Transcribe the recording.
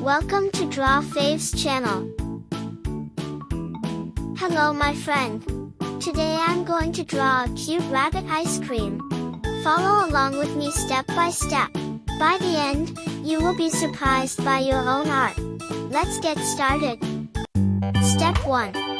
Welcome to Draw Faves channel. Hello my friend. Today I'm going to draw a cute rabbit ice cream. Follow along with me step by step. By the end, you will be surprised by your own art. Let's get started. Step 1.